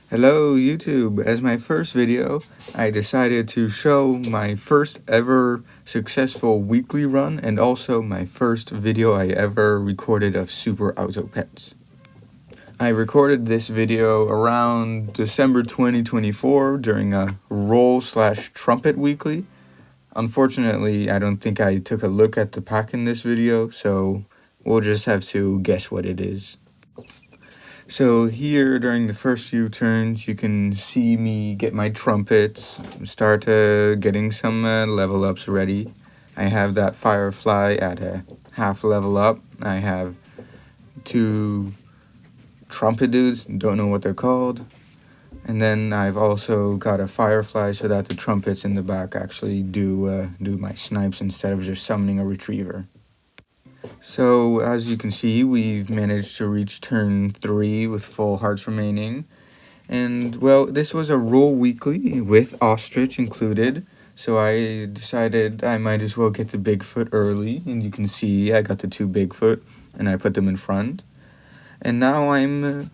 Hello YouTube! As my first video, I decided to show my first ever successful weekly run and also my first video I ever recorded of Super Auto Pets. I recorded this video around December 2024 during a roll/trumpet weekly. Unfortunately, I don't think I took a look at the pack in this video, so we'll just have to guess what it is. So here, during the first few turns, you can see me get my trumpets, start getting some level ups ready. I have that firefly at a half level up. I have two trumpet dudes, don't know what they're called. And then I've also got a firefly so that the trumpets in the back actually do my snipes instead of just summoning a retriever. So, as you can see, we've managed to reach turn 3 with full hearts remaining. And, well, this was a roll weekly with ostrich included. So I decided I might as well get the Bigfoot early. And you can see I got the 2 Bigfoot and I put them in front. And now I'm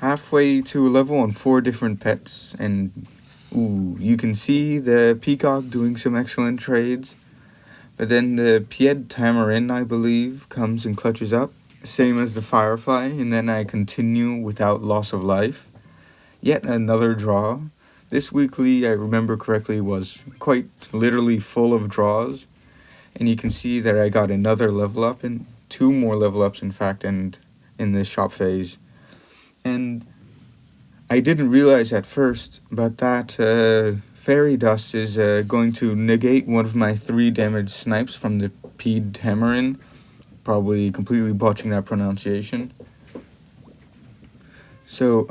halfway to a level on 4 different pets. And, ooh, you can see the peacock doing some excellent trades. But then the pied tamarin, I believe, comes and clutches up, same as the firefly, and then I continue without loss of life. Yet another draw. This weekly, I remember correctly, was quite literally full of draws, and you can see that I got another level up, and 2 more level ups, in fact, and in this shop phase. And I didn't realize at first, but that fairy dust is going to negate one of my 3 damage snipes from the pied tamarin. Probably completely botching that pronunciation. So,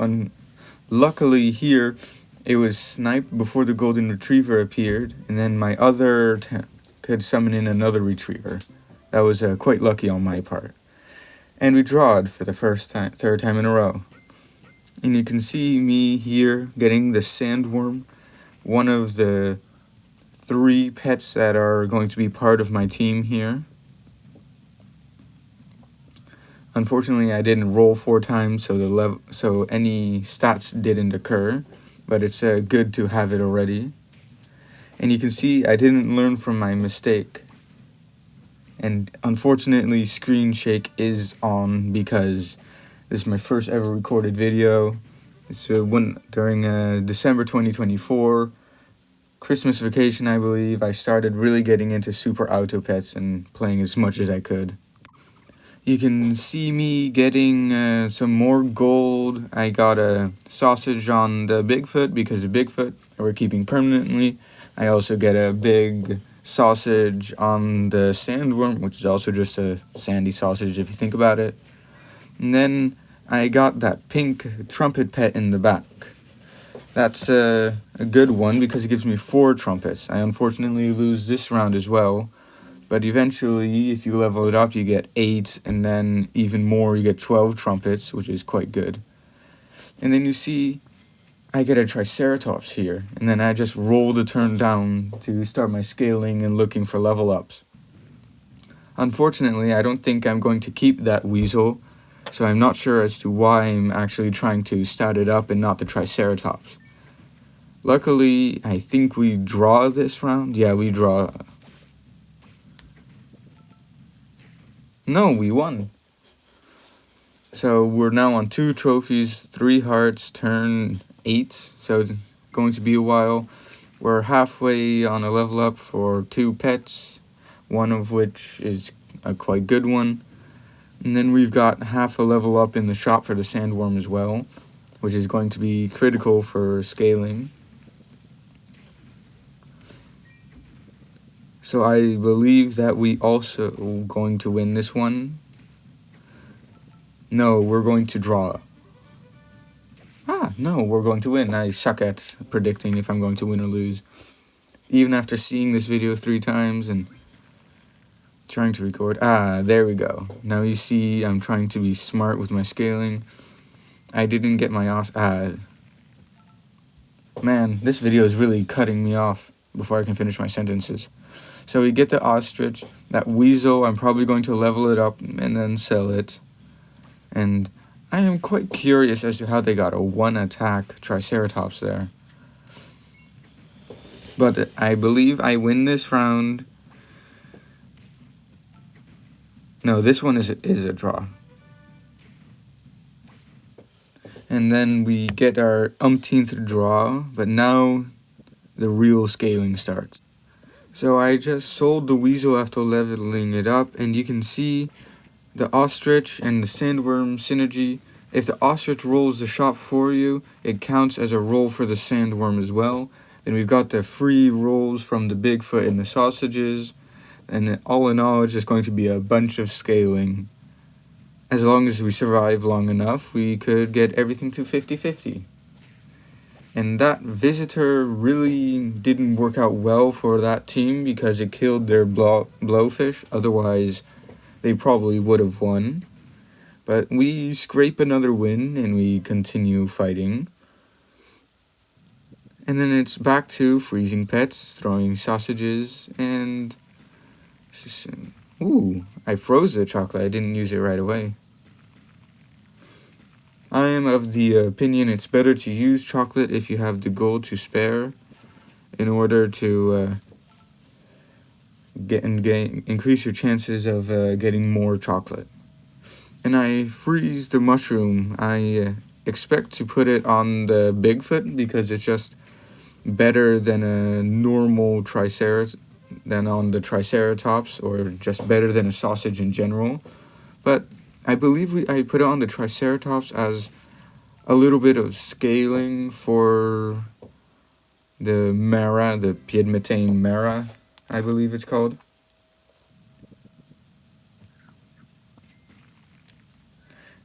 luckily here, it was sniped before the golden retriever appeared, and then my other could summon in another retriever. That was quite lucky on my part. And we drawed for the third time in a row. And you can see me here getting the sandworm, one of the 3 pets that are going to be part of my team here. Unfortunately, I didn't roll 4 times, so any stats didn't occur, but it's good to have it already. And you can see I didn't learn from my mistake. And unfortunately, screen shake is on because this is my first ever recorded video. It's during December 2024, Christmas vacation, I believe. I started really getting into Super Auto Pets and playing as much as I could. You can see me getting some more gold. I got a sausage on the Bigfoot because the Bigfoot we're keeping permanently. I also get a big sausage on the sandworm, which is also just a sandy sausage if you think about it. And then I got that pink trumpet pet in the back. That's a good one because it gives me 4 trumpets. I unfortunately lose this round as well. But eventually, if you level it up, you get 8, and then even more, you get 12 trumpets, which is quite good. And then you see, I get a Triceratops here, and then I just roll the turn down to start my scaling and looking for level ups. Unfortunately, I don't think I'm going to keep that weasel, so I'm not sure as to why I'm actually trying to stat it up and not the Triceratops. Luckily, I think we draw this round. Yeah, we draw. No, we won. So we're now on 2 trophies, 3 hearts, turn 8. So it's going to be a while. We're halfway on a level up for 2 pets, one of which is a quite good one. And then we've got half a level up in the shop for the sandworm as well, which is going to be critical for scaling. So I believe that we also going to win this one. No, we're going to draw. No, we're going to win. I suck at predicting if I'm going to win or lose. Even after seeing this video 3 times and trying to record. There we go. Now you see I'm trying to be smart with my scaling. I didn't get my man, this video is really cutting me off before I can finish my sentences. So we get the ostrich. That weasel, I'm probably going to level it up and then sell it. And I am quite curious as to how they got a 1-attack Triceratops there. But I believe I win this round. No, this one is a draw. And then we get our umpteenth draw, but now the real scaling starts. So I just sold the weasel after leveling it up, and you can see the ostrich and the sandworm synergy. If the ostrich rolls the shop for you, it counts as a roll for the sandworm as well. Then we've got the free rolls from the Bigfoot and the sausages, and all in all, it's just going to be a bunch of scaling. As long as we survive long enough, we could get everything to 50-50. And that visitor really didn't work out well for that team because it killed their blowfish. Otherwise, they probably would have won. But we scrape another win and we continue fighting. And then it's back to freezing pets, throwing sausages, and... Ooh, I froze the chocolate. I didn't use it right away. I am of the opinion it's better to use chocolate if you have the gold to spare in order to increase your chances of getting more chocolate. And I freeze the mushroom. I expect to put it on the Bigfoot because it's just better than a normal than on the Triceratops, or just better than a sausage in general. But I believe I put it on the Triceratops as a little bit of scaling for the Mara, the Piedmontane Mara, I believe it's called.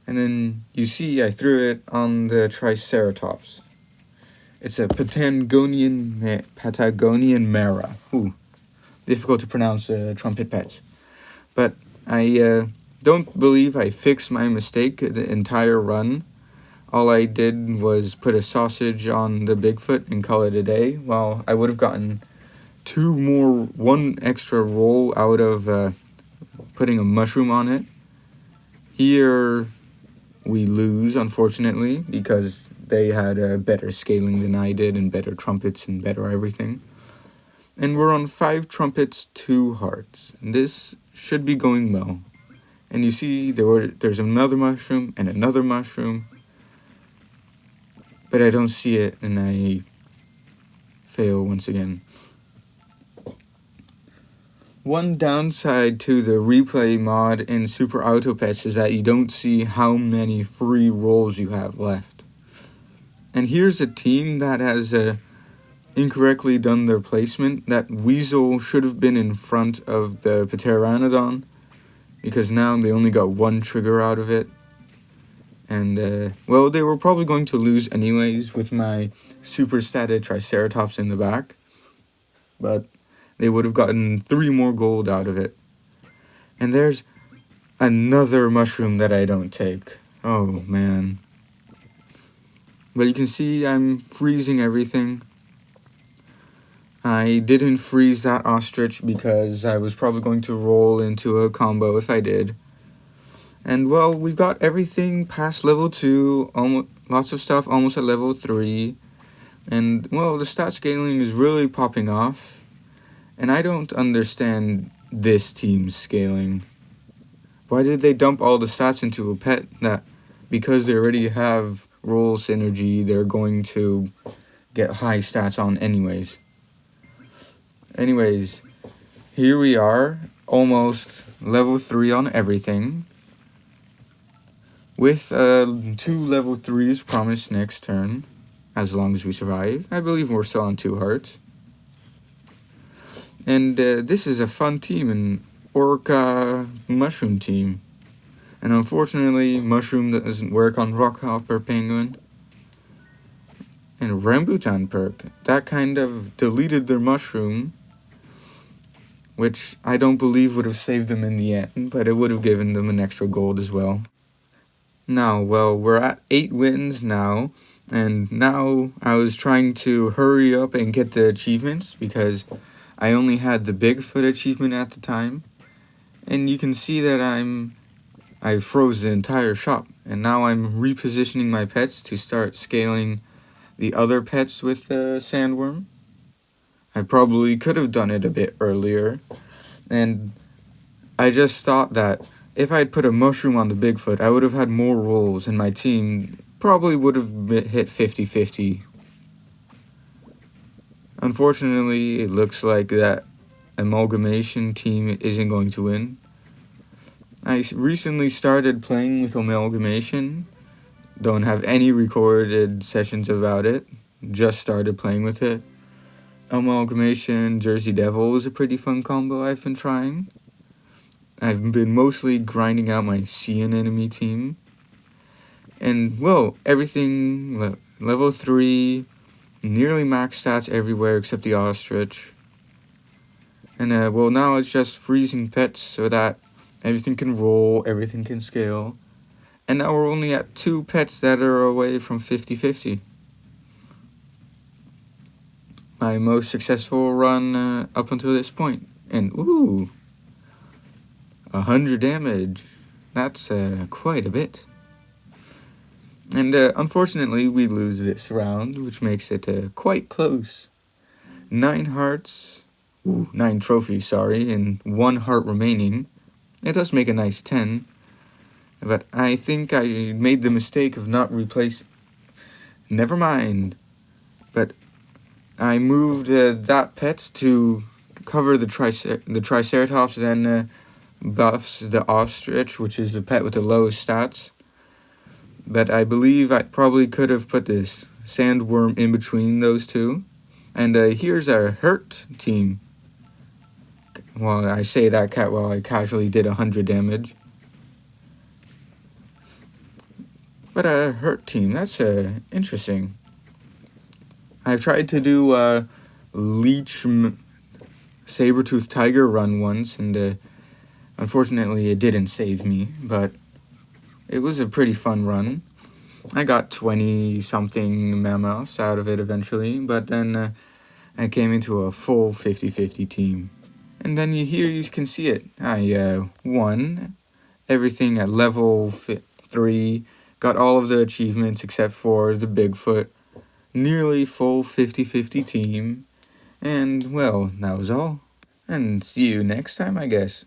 And then you see I threw it on the Triceratops. It's a Patagonian Mara. Ooh, difficult to pronounce trumpet pets. But I don't believe I fixed my mistake the entire run. All I did was put a sausage on the Bigfoot and call it a day. Well, I would have gotten one extra roll out of putting a mushroom on it. Here we lose, unfortunately, because they had better scaling than I did, and better trumpets and better everything. And we're on 5 trumpets, 2 hearts. This should be going well. And you see there's another mushroom and another mushroom. But I don't see it, and I fail once again. One downside to the replay mod in Super Auto Pets is that you don't see how many free rolls you have left. And here's a team that has incorrectly done their placement. That weasel should have been in front of the Pteranodon, because now they only got 1 trigger out of it. And, well, they were probably going to lose anyways with my super statted Triceratops in the back. But they would have gotten 3 more gold out of it. And there's another mushroom that I don't take. Oh, man. But you can see I'm freezing everything. I didn't freeze that ostrich because I was probably going to roll into a combo if I did. And, well, we've got everything past level 2, lots of stuff almost at level 3. And, well, the stat scaling is really popping off. And I don't understand this team's scaling. Why did they dump all the stats into a pet that, because they already have roll synergy, they're going to get high stats on anyways? Anyways, here we are, almost level 3 on everything. With 2 level 3s promised next turn, as long as we survive. I believe we're still on 2 hearts. And this is a fun team, an Orca Mushroom team. And unfortunately, Mushroom doesn't work on Rockhopper Penguin. And Rambutan perk, that kind of deleted their Mushroom, which I don't believe would have saved them in the end, but it would have given them an extra gold as well. Now, well, we're at 8 wins now, and now I was trying to hurry up and get the achievements because I only had the Bigfoot achievement at the time. And you can see that I froze the entire shop. And now I'm repositioning my pets to start scaling the other pets with the sandworm. I probably could have done it a bit earlier, and I just thought that if I'd put a mushroom on the Bigfoot, I would have had more rolls, and my team probably would have hit 50-50. Unfortunately, it looks like that amalgamation team isn't going to win. I recently started playing with amalgamation, don't have any recorded sessions about it, just started playing with it. Amalgamation Jersey Devil is a pretty fun combo I've been trying. I've been mostly grinding out my sea anemone team. And, well, everything level 3, nearly max stats everywhere except the ostrich. And, well, now it's just freezing pets so that everything can roll, everything can scale. And now we're only at 2 pets that are away from 50-50. My most successful run up until this point. And, ooh, 100 damage. That's quite a bit. And unfortunately, we lose this round, which makes it quite close. 9 hearts, 9 trophies, sorry, and 1 heart remaining. It does make a nice 10, but I think I made the mistake of not replacing. Never mind. But I moved that pet to cover the Triceratops, then buffs the ostrich, which is the pet with the lowest stats. But I believe I probably could have put this sandworm in between those two. And here's our hurt team. Well, I say that while I casually did 100 damage. But a hurt team, that's interesting. I've tried to do a leech saber-toothed tiger run once, and unfortunately it didn't save me, but it was a pretty fun run. I got 20-something mammoths out of it eventually, but then I came into a full 50-50 team. And then here you can see it. I won everything at level 3, got all of the achievements except for the Bigfoot, nearly full 50-50 team, and well, that was all. And see you next time, I guess.